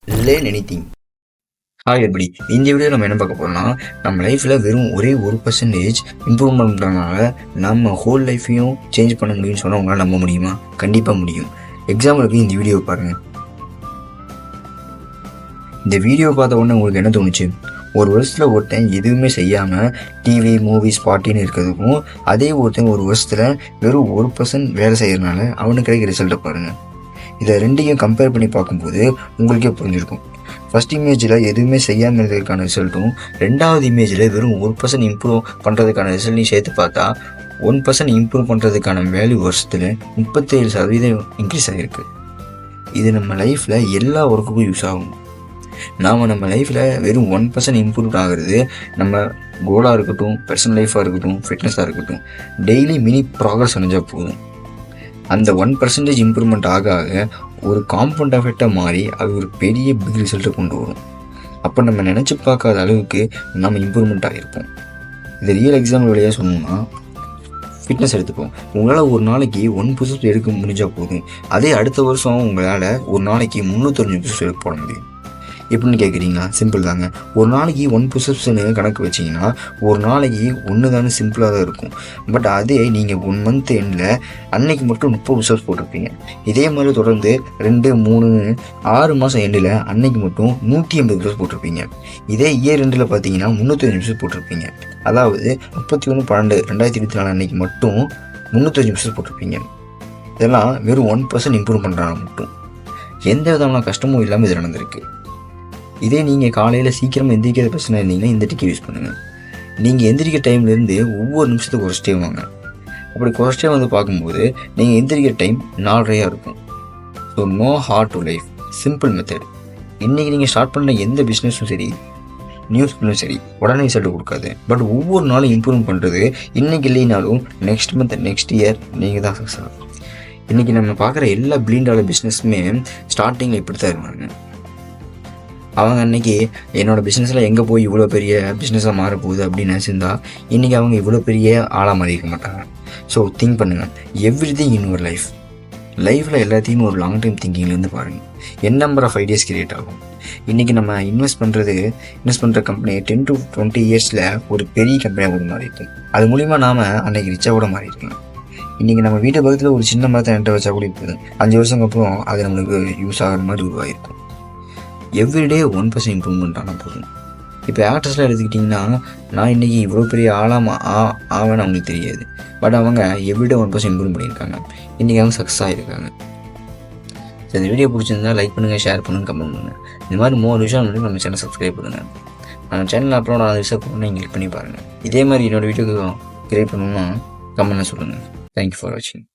Learn anything. Hi எப்படி இந்த video நம்ம என்ன பார்க்க போறோம்னா, நம்ம லைஃப்ல வெறும் ஒரே 1% இம்ப்ரூவ்மெண்ட் பண்றதுனால நம்ம ஹோல் லைஃப்பையும் சேஞ்ச் பண்ண முடியும்னு சொன்னா உங்களால் நம்ப முடியுமா? கண்டிப்பா முடியும். எக்ஸாம்பிளுக்கு இந்த வீடியோ பாருங்க. இந்த வீடியோ பார்த்த உடனே உங்களுக்கு என்ன தோணுச்சு? ஒரு வருஷத்துல ஒருத்தன் எதுவுமே செய்யாம டிவி மூவிஸ் பார்ட்டின்னு இருக்கிறதுக்கும், அதே ஒருத்தன் ஒரு வருஷத்துல வெறும் 1% வேலை செய்யறதுனால அவனுக்கு கிடைக்கிற ரிசல்ட்டை பாருங்க. இதை ரெண்டையும் கம்பேர் பண்ணி பார்க்கும்போது உங்களுக்கே புரிஞ்சிருக்கும். ஃபர்ஸ்ட் இமேஜில் எதுவுமே செய்யாமல் இருக்கிறதுக்கான ரிசல்ட்டும், ரெண்டாவது இமேஜில் வெறும் 1% இம்ப்ரூவ் பண்ணுறதுக்கான ரிசல்ட்டையும் சேர்த்து பார்த்தா 1% இம்ப்ரூவ் பண்ணுறதுக்கான வேல்யூ வருஷத்தில் 37% இன்க்ரீஸ் ஆகிருக்கு. இது நம்ம லைஃப்பில் எல்லா ஒர்க்குக்கும் யூஸ் ஆகும். நாம் நம்ம லைஃப்பில் வெறும் 1% இம்ப்ரூவ் ஆகிறது நம்ம கோலாக இருக்கட்டும், பர்சனல் லைஃபாக இருக்கட்டும், ஃபிட்னஸாக இருக்கட்டும், டெய்லி மினி ப்ராக்ரஸ் அடைஞ்சால் போதும். அந்த 1% இம்ப்ரூவ்மெண்ட் ஆக ஆக ஒரு காம்பவுண்ட் எஃபெக்டாக மாறி அது ஒரு பெரிய பிக் ரிசல்ட்டை கொண்டு வரும். அப்போ நம்ம நினச்சி பார்க்காத அளவுக்கு நம்ம இம்ப்ரூவ்மெண்ட் ஆகிருப்போம். இது ரியல் எக்ஸாம்பிள் வழியாக சொன்னோம்னா, ஃபிட்னஸ் எடுத்துப்போம். உங்களால் ஒரு நாளைக்கு 1 புஷப்ஸ் எடுக்க முடிஞ்சால் போதும். அதே அடுத்த வருஷம் உங்களால் ஒரு நாளைக்கு 305 புஷப்ஸ் எடுக்க போட முடியும். எப்படின்னு கேட்குறீங்களா? சிம்பிள் தாங்க. ஒரு நாளைக்கு 1 புஷப்ஸ்னு கணக்கு வச்சிங்கன்னா ஒரு நாளைக்கு 1 தானே சிம்பிளாக தான் இருக்கும். பட் அதே நீங்கள் 1 மந்த் எண்டில் அன்னைக்கு மட்டும் 30 புஷப்ஸ் போட்டிருப்பீங்க. இதே மாதிரி தொடர்ந்து 2, 3, 6 மாதம் எண்டில் அன்னைக்கு மட்டும் 180 புஷப்ஸ் போட்டிருப்பீங்க. இதே இயர் எண்டில் பார்த்தீங்கன்னா 305 புஷப்ஸ் போட்டிருப்பீங்க. அதாவது 31/12/2024 அன்னைக்கு மட்டும் 305 புஷப்ஸ் போட்டிருப்பீங்க. இதெல்லாம் வெறும் 1% இம்ப்ரூவ் பண்ணுறாங்க மட்டும். எந்த விதமான கஷ்டமும் இல்லாமல் இது நடந்திருக்கு. இதே நீங்கள் காலையில் சீக்கிரமாக எந்திரிக்கிற பிரச்சனை இருந்தீங்கன்னா இந்த டிக்கெட் யூஸ் பண்ணுங்கள். நீங்கள் எந்திரிக்கிற டைம்லேருந்து ஒவ்வொரு நிமிஷத்துக்கு குறைச்சிட்டே வாங்க. அப்படி குறைச்சிட்டே வந்து பார்க்கும்போது நீங்கள் எந்திரிக்கிற டைம் 4:30 இருக்கும். So no hard to life, simple method. இன்றைக்கி நீங்கள் ஸ்டார்ட் பண்ண எந்த பிஸ்னஸும் சரி, நியூஸ் ஸ்கில்லும் சரி, உடனே ரிசல்ட் கொடுக்காது. பட் ஒவ்வொரு நாளும் இம்ப்ரூவ் பண்ணுறது இன்றைக்கி இல்லைனாலும் நெக்ஸ்ட் மந்த், நெக்ஸ்ட் இயர் நீங்கள் தான் சக்ஸஸ் ஆகும். இன்றைக்கி நம்ம பார்க்குற எல்லா $1 பிஸ்னஸுமே ஸ்டார்டிங்கில் இப்படி தான் இருந்தாங்க. அவங்க அன்றைக்கி என்னோடய பிஸ்னஸில் எங்கே போய் இவ்வளோ பெரிய பிஸ்னஸாக மாறப்போகுது அப்படின்னு நினச்சிருந்தா இன்றைக்கி அவங்க இவ்வளோ பெரிய ஆளாக மாறி இருக்க மாட்டாங்க. ஸோ திங்க் பண்ணுங்கள், எவ்ரிதிங் இன் யுவர் லைஃப்பில் எல்லாத்தையுமே ஒரு லாங் டைம் திங்கிங்லேருந்து பாருங்கள். என் நம்பர் ஆஃப் ஐடியாஸ் கிரியேட் ஆகும். இன்றைக்கி நம்ம இன்வெஸ்ட் பண்ணுற கம்பெனி 10 to 20 இயர்ஸில் ஒரு பெரிய கம்பெனியாக கூட மாறி இருக்கும். அது மூலிமா நாம் அன்றைக்கி ரிச்சாக கூட மாறி இருக்கலாம். இன்றைக்கி நம்ம வீட்டு பக்கத்தில் ஒரு சின்ன மரத்தை என்கிட்ட வச்சா கூட இப்போ 5 வருஷத்துக்கு அப்புறம் அது நம்மளுக்கு யூஸ் ஆகிற மாதிரி உருவாகிருக்கும். எவ்ரிடே 1% இம்ப்ரூவ்மெண்ட் ஆனால் போதும். இப்போ ஆக்டர்ஸ்லாம் எடுத்துக்கிட்டிங்கன்னா, நான் இன்றைக்கி இவ்வளோ பெரிய ஆளாக ஆவேன்னு அவங்களுக்கு தெரியாது. பட் அவங்க எவ்ரிடே 1% இம்ப்ரூவ் பண்ணியிருக்காங்க. இன்றைக்கி அவங்க சக்ஸஸ் ஆகிருக்காங்க. ஸோ இந்த வீடியோ பிடிச்சிருந்தா லைக் பண்ணுங்கள், ஷேர் பண்ணுங்கள், கமெண்ட் பண்ணுங்கள். இந்த மாதிரி 3 விஷயம் வந்து நம்ம சேனல் சப்ஸ்கிரைப் பண்ணுங்கள். நம்ம சேனலில் அப்லோட் ஆன விஷயம் பண்ணால் நீங்கள் கிளிக் பண்ணி பாருங்கள். இதே மாதிரி என்னோடய வீடியோக்கு கிரியேட் பண்ணணும்னா கமெண்ட்டில் சொல்லுங்கள். தேங்க்யூ ஃபார் வாட்சிங்.